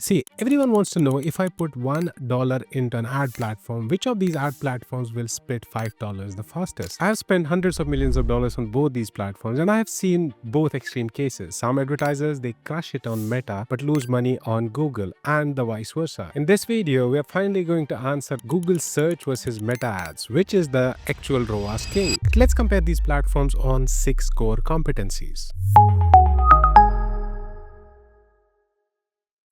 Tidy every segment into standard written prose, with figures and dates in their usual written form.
See, everyone wants to know if I put $1 into an ad platform, which of these ad platforms will split $5 the fastest? I have spent hundreds of millions of dollars on both these platforms and I have seen both extreme cases. Some advertisers, they crush it on Meta but lose money on Google and the vice versa. In this video, we are finally going to answer Google search versus Meta ads, which is the actual ROAS king. Let's compare these platforms on 6 core competencies.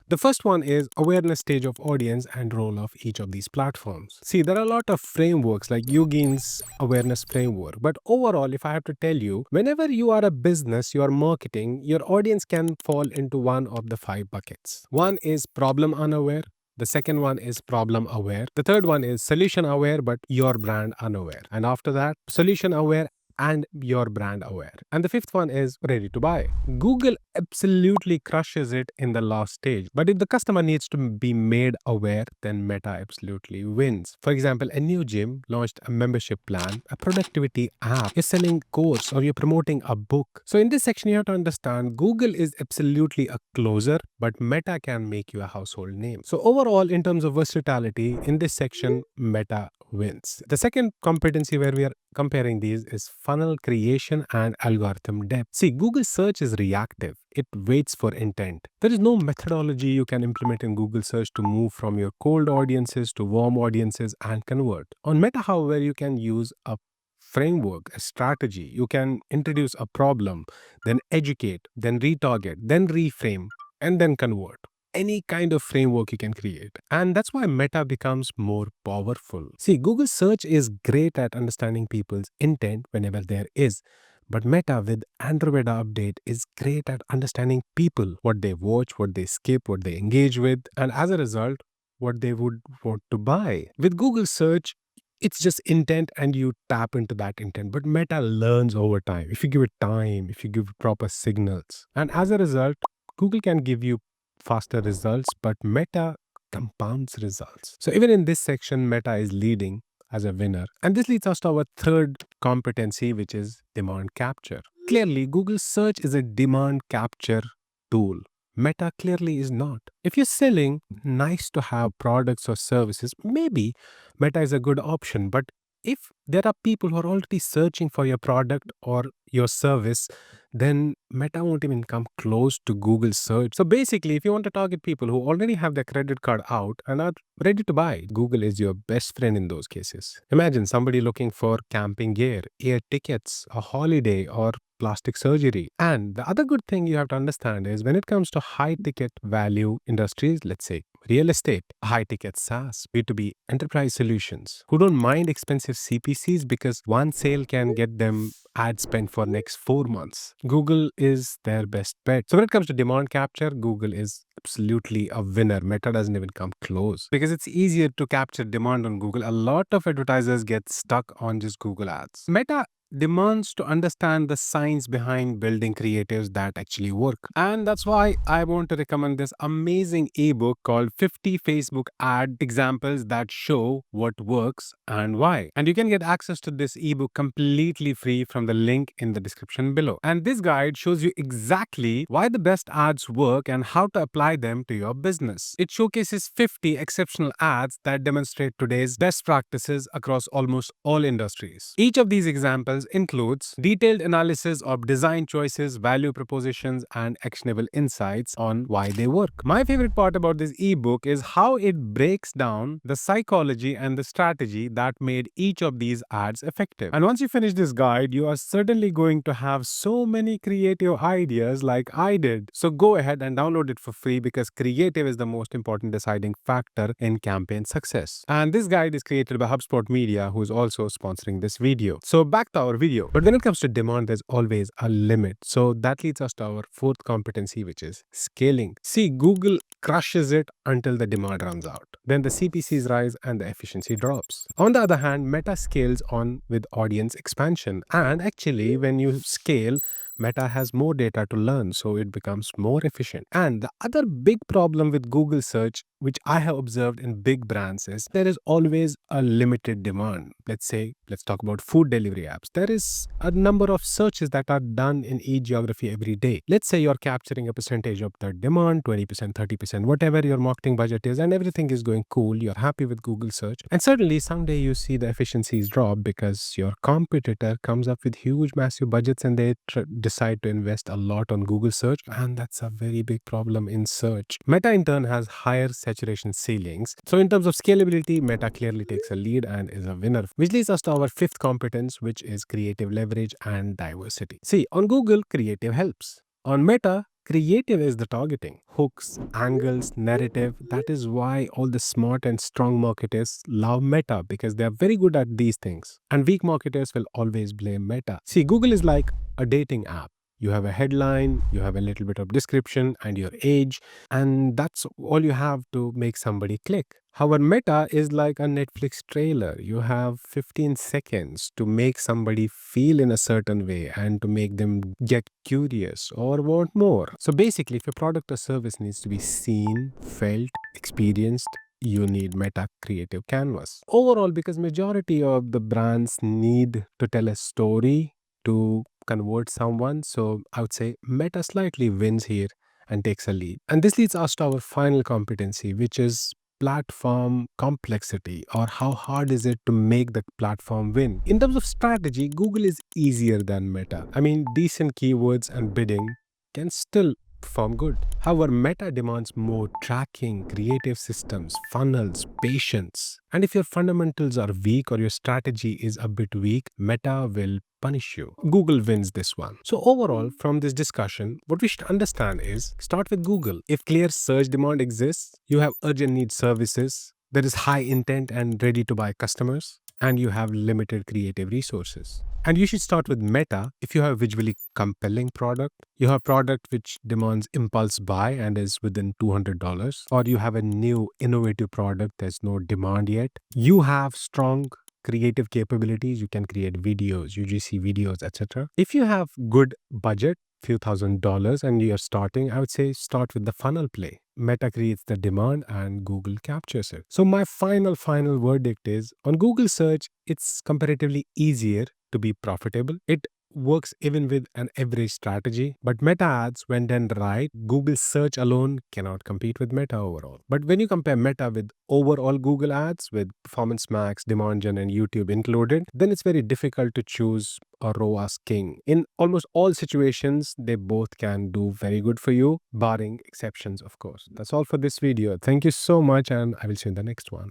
The first one is awareness stage of audience and role of each of these platforms. See, there are a lot of frameworks like Yugin's awareness framework, but overall, if I have to tell you, whenever you are a business, you are marketing, your audience can fall into one of the 5 buckets. One is problem unaware. The second one is problem aware. The third one is solution aware, but your brand unaware. And after that, solution aware and your brand aware. And the fifth one is ready to buy. Google absolutely crushes it in the last stage. But if the customer needs to be made aware, then Meta absolutely wins. For example, a new gym launched a membership plan, a productivity app, you're selling a course, or you're promoting a book. So in this section, you have to understand Google is absolutely a closer, but Meta can make you a household name. So overall, in terms of versatility, in this section, Meta wins. The second competency where we are comparing these is funnel creation and algorithm depth. See, Google search is reactive. It waits for intent. There is no methodology you can implement in Google search to move from your cold audiences to warm audiences and convert. On Meta, however, you can use a framework, a strategy. You can introduce a problem, then educate, then retarget, then reframe, and then convert. Any kind of framework you can create. And that's why Meta becomes more powerful. See, Google search is great at understanding people's intent whenever there is. But Meta with Andromeda update is great at understanding people, what they watch, what they skip, what they engage with, and as a result, what they would want to buy. With Google search, it's just intent and you tap into that intent. But Meta learns over time. If you give it time, if you give it proper signals. And as a result, Google can give you faster results, but Meta compounds results. So even in this section, Meta is leading as a winner. And this leads us to our third competency, which is demand capture. Clearly, Google search is a demand capture tool. Meta clearly is not. If you're selling nice to have products or services, maybe Meta is a good option. But if there are people who are already searching for your product or your service, then Meta won't even come close to Google search. So basically, if you want to target people who already have their credit card out and are ready to buy, Google is your best friend in those cases. Imagine somebody looking for camping gear, air tickets, a holiday, or plastic surgery. And the other good thing you have to understand is when it comes to high ticket value industries, let's say real estate, high ticket SaaS, B2B enterprise solutions, who don't mind expensive CPCs because one sale can get them ad spend for next 4 months. Google is their best bet. So when it comes to demand capture, Google is absolutely a winner. Meta doesn't even come close because it's easier to capture demand on Google. A lot of advertisers get stuck on just Google ads. Meta demands to understand the science behind building creatives that actually work. And that's why I want to recommend this amazing ebook called 50 Facebook ad examples that show what works and why. And you can get access to this ebook completely free from the link in the description below. And this guide shows you exactly why the best ads work and how to apply them to your business. It showcases 50 exceptional ads that demonstrate today's best practices across almost all industries. Each of these examples includes detailed analysis of design choices, value propositions, and actionable insights on why they work. My favorite part about this ebook is how it breaks down the psychology and the strategy that made each of these ads effective. And once you finish this guide, you are certainly going to have so many creative ideas like I did. So go ahead and download it for free because creative is the most important deciding factor in campaign success. And this guide is created by HubSpot Media, who is also sponsoring this video. So back to our video. But when it comes to demand, there's always a limit. So that leads us to our fourth competency, which is scaling. See, Google crushes it until the demand runs out. Then the CPCs rise and the efficiency drops. On the other hand, Meta scales on with audience expansion. And actually, when you scale, Meta has more data to learn, so it becomes more efficient. And the other big problem with Google search which I have observed in big brands, is there is always a limited demand. Let's talk about food delivery apps. There is a number of searches that are done in each geography every day. Let's say you're capturing a percentage of the demand, 20%, 30%, whatever your marketing budget is, and everything is going cool. You're happy with Google search. And suddenly someday you see the efficiencies drop because your competitor comes up with huge, massive budgets and they decide to invest a lot on Google search. And that's a very big problem in search. Meta in turn has higher saturation ceilings. So in terms of scalability, Meta clearly takes a lead and is a winner, which leads us to our fifth competence, which is creative leverage and diversity. See, on Google, creative helps. On Meta, creative is the targeting. Hooks, angles, narrative. That is why all the smart and strong marketers love Meta, because they are very good at these things. And weak marketers will always blame Meta. See, Google is like a dating app. You have a headline, you have a little bit of description and your age, and that's all you have to make somebody click. However, Meta is like a Netflix trailer. You have 15 seconds to make somebody feel in a certain way and to make them get curious or want more. So basically, if a product or service needs to be seen, felt, experienced, you need Meta creative canvas. Overall, because majority of the brands need to tell a story to convert someone, so I would say Meta slightly wins here and takes a lead. And this leads us to our final competency, which is platform complexity, or how hard is it to make the platform win. In terms of strategy, Google is easier than Meta. I mean, decent keywords and bidding can still perform good. However, Meta demands more tracking, creative systems, funnels, patience. And if your fundamentals are weak or your strategy is a bit weak, Meta will punish you. Google wins this one. So overall, from this discussion, what we should understand is start with Google. If clear search demand exists, you have urgent need services, there is high intent and ready to buy customers, and you have limited creative resources. And you should start with Meta if you have a visually compelling product, you have a product which demands impulse buy and is within $200, or you have a new innovative product, there's no demand yet. You have strong creative capabilities, you can create videos, UGC videos, etc. If you have good budget, few $1,000s, and you're starting, I would say start with the funnel play. Meta creates the demand and Google captures it. So my final verdict is on Google search, it's comparatively easier to be profitable. It works even with an average strategy, but Meta ads, when done right, Google search alone cannot compete with Meta overall. But when you compare Meta with overall Google ads with Performance Max, Demand Gen, and YouTube included, then it's very difficult to choose a ROAS king. In almost all situations, they both can do very good for you, barring exceptions, of course. That's all for this video. Thank you so much, and I will see you in the next one.